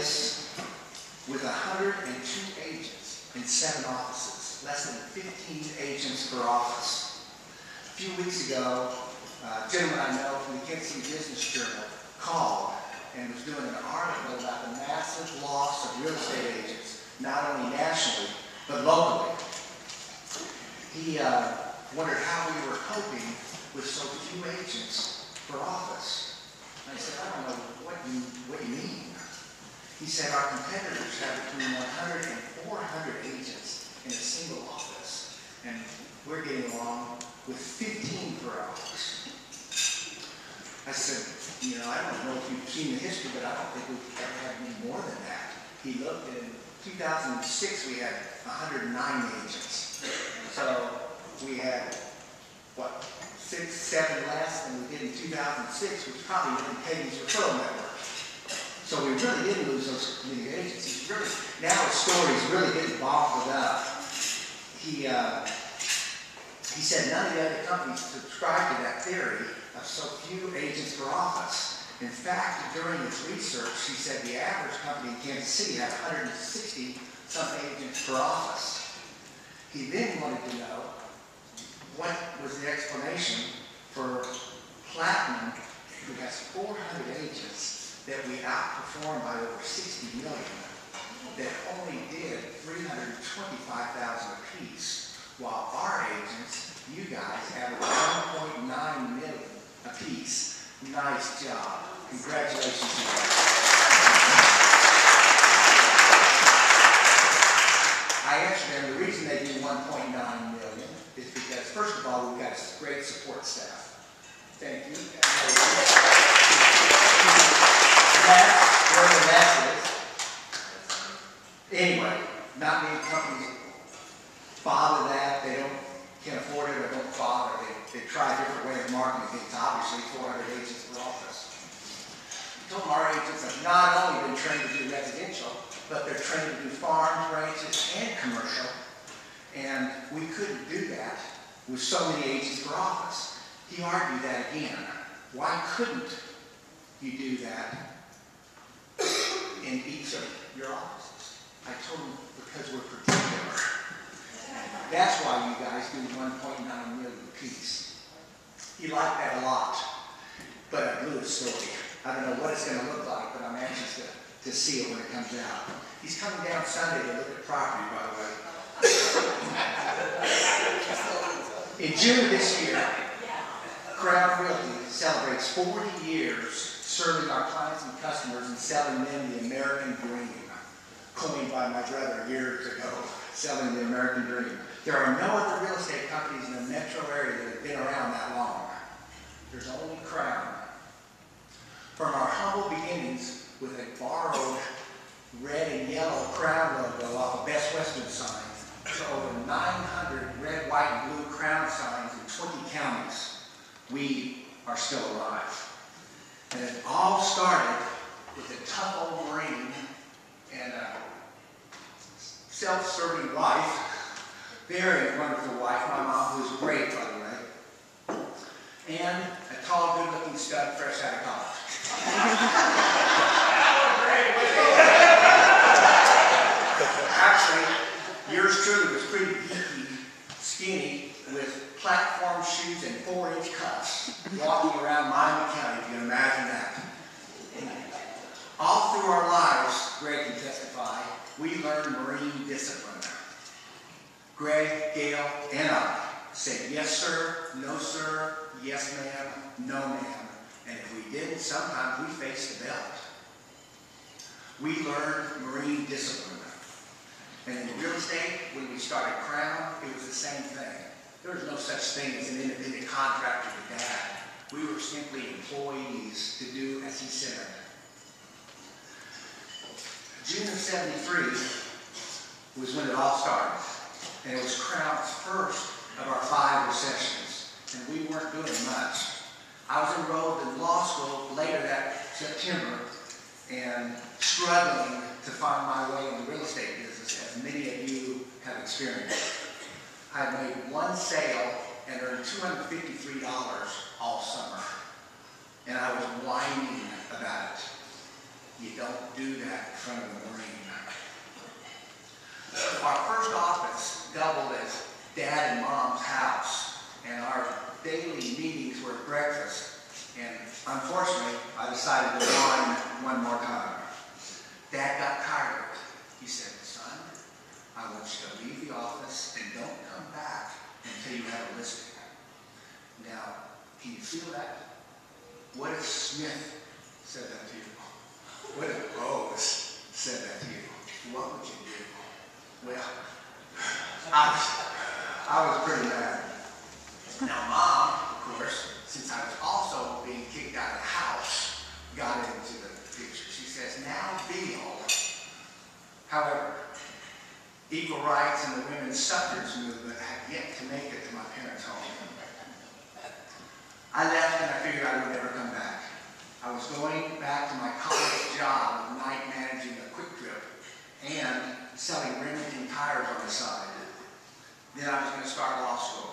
this with 102 agents in 7 offices, less than 15 agents per office. A few weeks ago, a gentleman I know from the Kansas City Business Journal called and was doing an article about the massive loss of real estate agents, not only nationally, but locally. He wondered how we were coping with so few agents per office. And I said, I don't know what you mean. He said, our competitors have between 100 and 400 agents in a single office, and we're getting along with 15 per office. I said, you know, I don't know if you've seen the history, but I don't think we've ever had any more than that. He looked, and in 2006 we had 109 agents. So we had, what, 6, 7 less than we did in 2006, which probably didn't pay these referral network. So we really didn't lose those many agencies. Really, now his story's really getting bottled up. He said none of the other companies subscribe to that theory of so few agents per office. In fact, during his research, he said the average company in Kansas City had 160-something agents per office. He then wanted to know what was the explanation for Platinum, who has 400 agents, that we outperformed by over 60 million, that only did 325,000 apiece, while our agents, you guys, average 1.9 million apiece. Nice job. Congratulations, you guys. I answered them, the reason they do 1.9 million is because, first of all, we've got a great support staff. Thank you. That's where the mess is. Anyway, not many companies bother that. They can't afford it or don't bother. They try a different way of marketing things. Obviously, 400 agents per office. I told them our agents have not only been trained to do residential, but they're trained to do farms, ranches, and commercial. And we couldn't do that with so many agents per office. He argued that again. Why couldn't you do that in each of your offices? I told him because we're particular. That's why you guys do 1.9 million apiece. He liked that a lot, but I blew his story. I don't know what it's going to look like, but I'm anxious to see it when it comes out. He's coming down Sunday to look at property, by the way. In June of this year, Crown Realty celebrates 40 years serving our clients and customers and selling them the American dream, coined by my brother years ago, selling the American dream. There are no other real estate companies in the metro area that have been around that long. There's only Crown. From our humble beginnings with a borrowed red and yellow Crown logo off a Best Western sign to over 900 red, white, and blue Crown signs in 20 counties, we are still alive. And it all started with a tough old Marine and a self-serving wife, very wonderful wife, my mom, who was great, by the way, and a tall, good-looking stud fresh out of college. Actually, yours truly was pretty geeky, skinny, with platform shoes and 4-inch cuffs, walking around Miami County, if you can imagine that. All through our lives, Greg can testify, we learned Marine discipline. Greg, Gail, and I said, yes, sir, no, sir, yes, ma'am, no, ma'am. And if we didn't, sometimes we faced the belt. We learned Marine discipline. And in real estate, when we started Crown, it was the same thing. There was no such thing as an independent contractor with Dad. We were simply employees to do as he said. June of '73 was when it all started. And it was Crown's first of our 5 recessions. And we weren't doing much. I was enrolled in law school later that September and struggling to find my way in the real estate business, as many of you have experienced. I made one sale and earned $253 all summer. And I was whining about it. You don't do that in front evening meetings were at breakfast, and unfortunately, I decided to whine one more time. Dad got tired of it. He said, son, I want you to leave the office and don't come back until you have a listing. Now, can you feel that? What if Smith said that to you? What if Rose said that to you? What would you do? Well, I was pretty mad. Now, Mom, of course, since I was also being kicked out of the house, got into the picture. She says, now, Bill. However, equal rights and the women's suffrage movement had yet to make it to my parents' home. I left and I figured I would never come back. I was going back to my college job of night managing a quick trip and selling Remington tires on the side. Then I was going to start law school.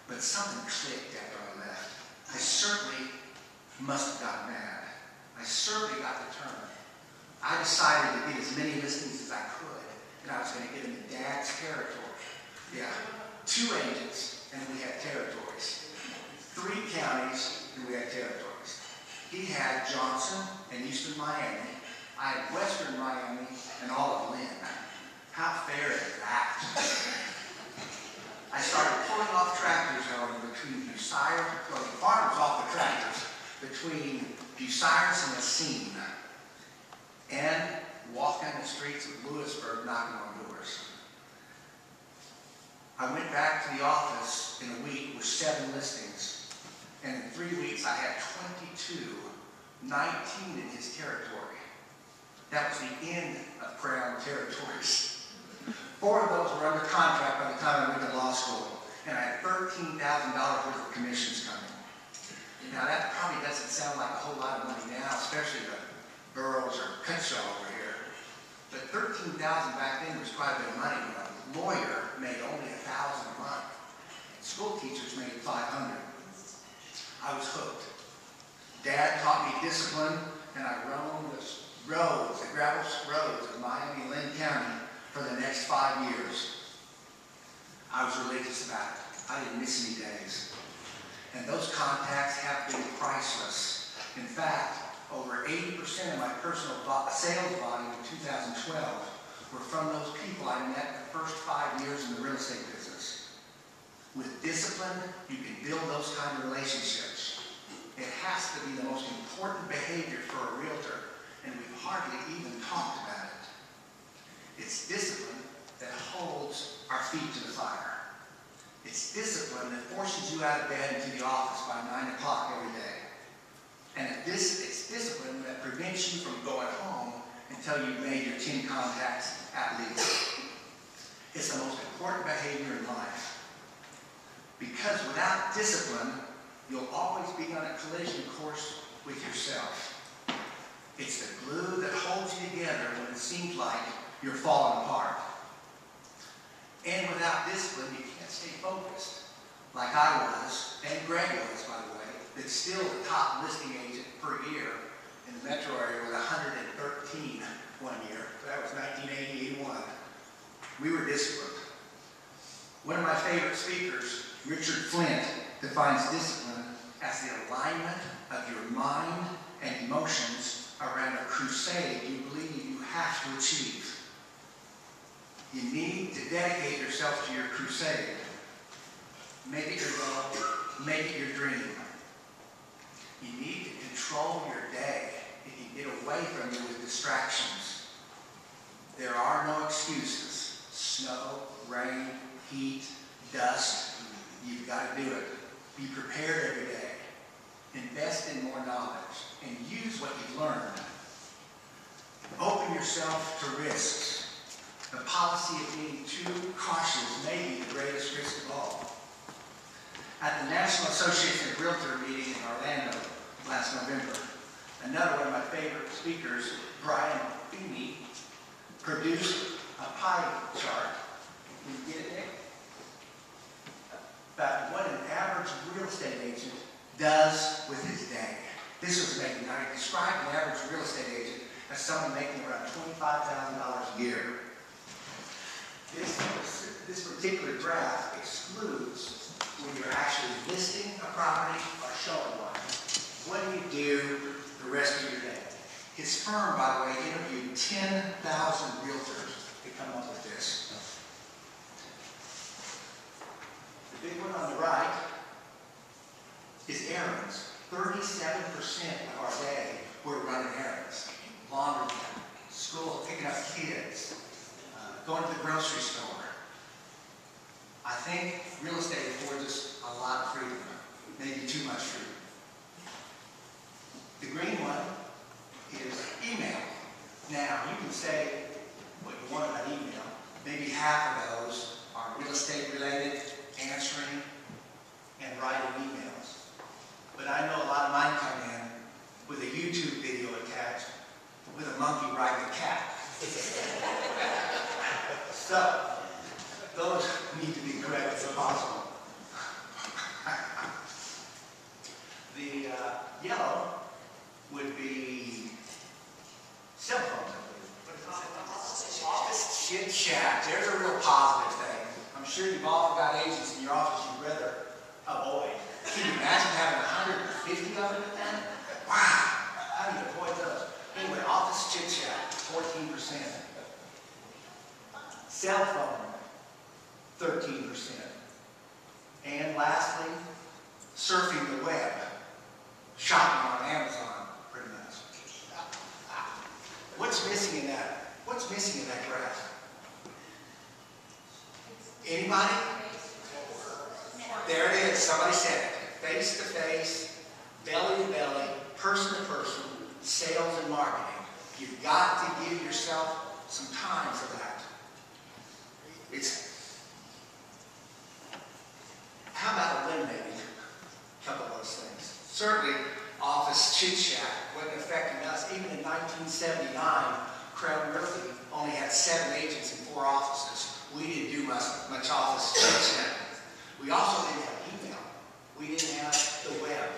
But something clicked after I left. I certainly must have gotten mad. I certainly got determined. I decided to get as many listings as I could, and I was going to get into Dad's territory. Yeah, 2 agents, and we had territories. 3 counties, and we had territories. He had Johnson and Eastern Miami. I had Western Miami and all of Lynn. How fair is that? I started pulling off tractors, however, between Bucyrus, well, the farmers off the tractors, between Bucyrus and Racine, and walked down the streets of Lewisburg knocking on doors. I went back to the office in a week with 7 listings, and in 3 weeks I had 22, 19 in his territory. That was the end of Crown territories. 4 of those were under contract by the time I went to law school, and I had $13,000 worth of commissions coming. Now that probably doesn't sound like a whole lot of money now, especially the Burroughs or Cutshaw over here. But $13,000 back then was quite a bit of money. You know, a lawyer made only $1,000 a month. School teachers made $500. I was hooked. Dad taught me discipline, and I roamed the roads, the gravel roads of Miami and Lynn County for the next 5 years. I was religious about it. I didn't miss any days. And those contacts have been priceless. In fact, over 80% of my personal sales volume in 2012 were from those people I met the first 5 years in the real estate business. With discipline, you can build those kind of relationships. It has to be the most important behavior for a realtor, and we've hardly even talked about it. It's discipline that holds our feet to the fire. It's discipline that forces you out of bed into the office by 9 o'clock every day. And it's discipline that prevents you from going home until you've made your 10 contacts at least. It's the most important behavior in life. Because without discipline, you'll always be on a collision course with yourself. It's the glue that holds you together when it seems like you're falling apart. And without discipline, you can't stay focused. Like I was, and Greg was, by the way, that's still the top listing agent per year in the metro area with 113 one year. So that was 1980-81. We were disciplined. One of my favorite speakers, Richard Flint, defines discipline as the alignment of your mind and emotions around a crusade you believe you have to achieve. You need to dedicate yourself to your crusade. Make it your goal. Make it your dream. You need to control your day. It can get away from you with distractions. There are no excuses. Snow, rain, heat, dust. You've got to do it. Be prepared every day. Invest in more knowledge and use what you've learned. Open yourself to risks. The policy of being too cautious may be the greatest risk of all. At the National Association of Realtor meeting in Orlando last November, another one of my favorite speakers, Brian Feeney, produced a pie chart. Can you get it, Nick? About what an average real estate agent does with his day. This was making, I described an average real estate agent as someone making around $25,000 a year. This particular graph excludes when you're actually listing a property show him one. What do you do the rest of your day? His firm, by the way, interviewed 10,000 realtors to come up with this. The big one on the right is errands. 37% of our day we're running errands. Laundry, school, picking up kids, going to the grocery store. I think real estate affords us a lot of freedom, maybe too much freedom. The green one is email. Now, you can say what you want about email. Maybe half of those are real estate related, answering and writing emails. But I know a lot of mine come in with a YouTube video attached with a monkey riding a cat. So, those need to be corrected if possible. The yellow would be cell phones. Office chit chat. There's a real positive thing. I'm sure you've all got agents in your office you'd rather avoid. Can you imagine having 150 of them at that? Wow. How do you avoid those? Anyway, office chit chat, 14%. Cell phone, 13%. And lastly, surfing the web, shopping on Amazon, pretty much. What's missing in that? What's missing in that graph? Anybody? There it is. Somebody said it. Face to face, belly to belly, person to person, sales and marketing. You've got to give yourself some time for that. How about eliminating a couple of those things? Certainly, office chit-chat wasn't affecting us. Even in 1979, Crown Realty only had 7 agents and 4 offices. We didn't do much office chit-chat. We also didn't have email. We didn't have the web.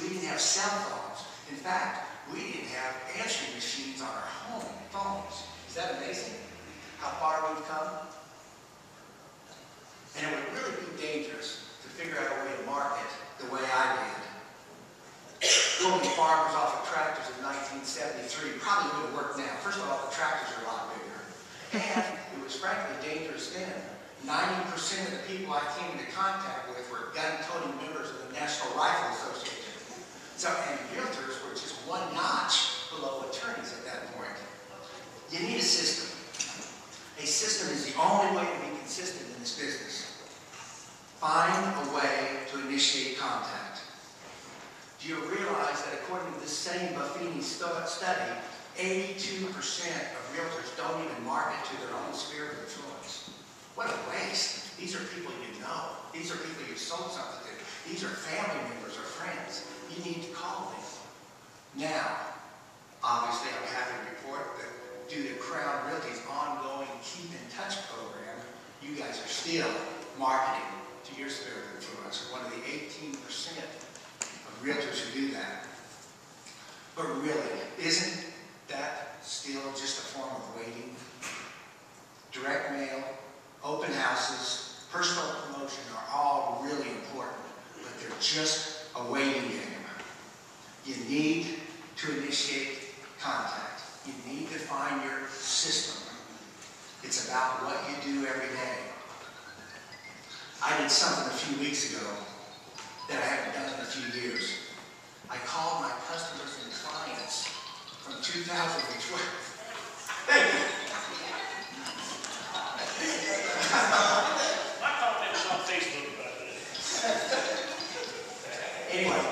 We didn't have cell phones. In fact, we didn't have answering machines on our home phones. Is that amazing? How far we've come? And it would really be dangerous to figure out a way to market the way I did. Pulling farmers off of tractors in 1973 probably would have worked now. First of all, the tractors are a lot bigger. And it was frankly dangerous then. 90% of the people I came into contact with were gun-toting members of the National Rifle Association. So, and realtors were just one notch below attorneys at that point. You need a system. A system is the only way to be consistent in this business. Find a way to initiate contact. Do you realize that according to this same Buffini study, 82% of realtors don't even market to their own sphere of influence? What a waste. These are people you know. These are people you've sold something to. These are family members or friends. You need to call them. Now, obviously, I'm happy to report that due to Crown Realty's ongoing Keep in Touch program, you guys are still marketing to your sphere of influence. One of the 18% of realtors who do that. But really, isn't that still just a form of waiting? Direct mail, open houses, personal promotion are all really important, but they're just a waiting game. You need to initiate contact. You need to find your system. It's about what you do every day. I did something a few weeks ago that I haven't done in a few years. I called my customers and clients from 2012. Thank you. My comment is on Facebook about this. Anyway.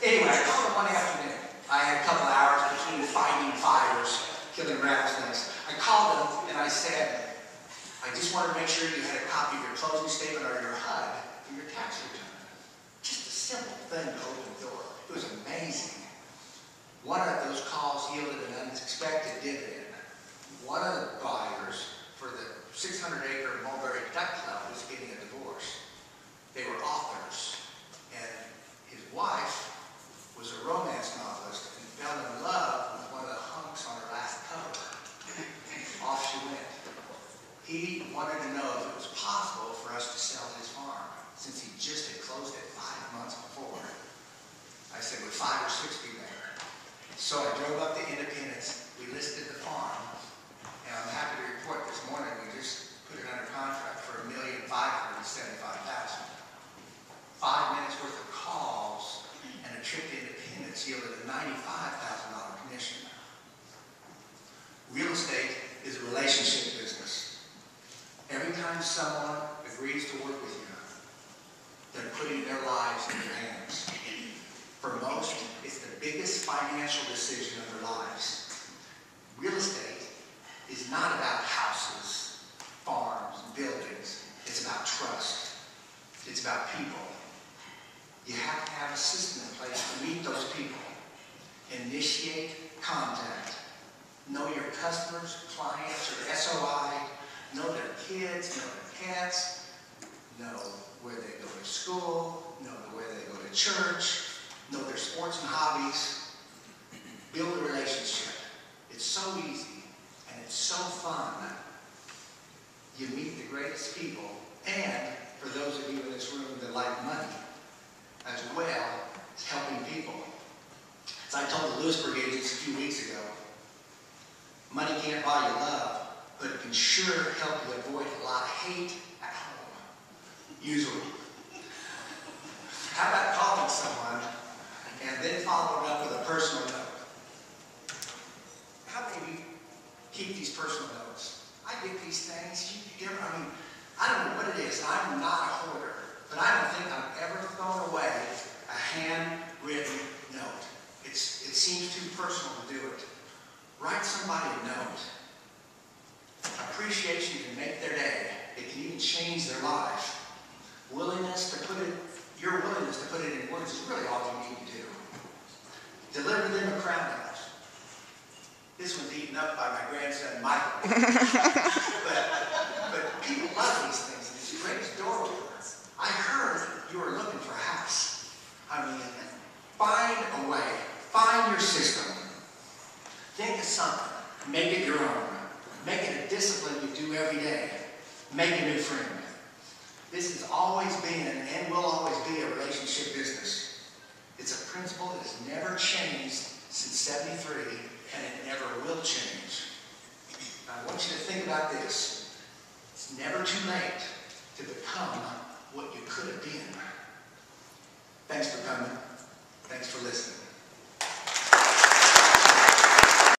Anyway, I called them one afternoon. I had a couple hours between finding fires, killing rattlesnakes. I called them and I said, I just want to make sure you had a copy of your closing statement or your HUD for your tax return. Just a simple thing to open the door. It was amazing. One of those calls yielded an unexpected dividend. One of the buyers for the 600-acre Mulberry Duck Club was getting a divorce. They were authors, and his wife was a romance novelist and fell in love with one of the hunks on her last cover. Off she went. He wanted to know if it was possible So I drove up to Independence, we listed the farm, and I'm happy to report this morning we just put it under contract for $1,575,000. 5 minutes worth of calls and a trip to Independence yielded a $95,000 commission. Real estate is a relationship business. Every time someone agrees to work with you, they're putting their lives in your hands. For most, it's the biggest financial decision of their lives. Real estate is not about houses, farms, buildings. It's about trust. It's about people. You have to have a system in place to meet those people. Initiate contact. Know your customers, clients, your SOI. Know their kids, know their pets. Know where they go to school. Know where they go to church. Know their sports and hobbies. Build a relationship. It's so easy and it's so fun. You meet the greatest people, and for those of you in this room that like money, as well as helping people. As I told the Lewisburg agents a few weeks ago, money can't buy you love, but it can sure help you avoid a lot of hate at home. Usually. How about calling someone and then following up with a personal note? How many of you keep these personal notes? I get these things. I don't know what it is. I'm not a hoarder, but I don't think I've ever thrown away a handwritten note. It seems too personal to do it. Write somebody a note. Appreciation can make their day. It can even change their life. Your willingness to put it in words is really all you need to do. Deliver them a crown out. This one's eaten up by my grandson, Michael. but people love these things. It's the greatest door opener. I heard you were looking for a house. Find a way. Find your system. Think of something. Make it your own. Make it a discipline you do every day. Make a new friend. This has always been and will always be a relationship business. It's a principle that has never changed since '73, and it never will change. I want you to think about this. It's never too late to become what you could have been. Thanks for coming. Thanks for listening.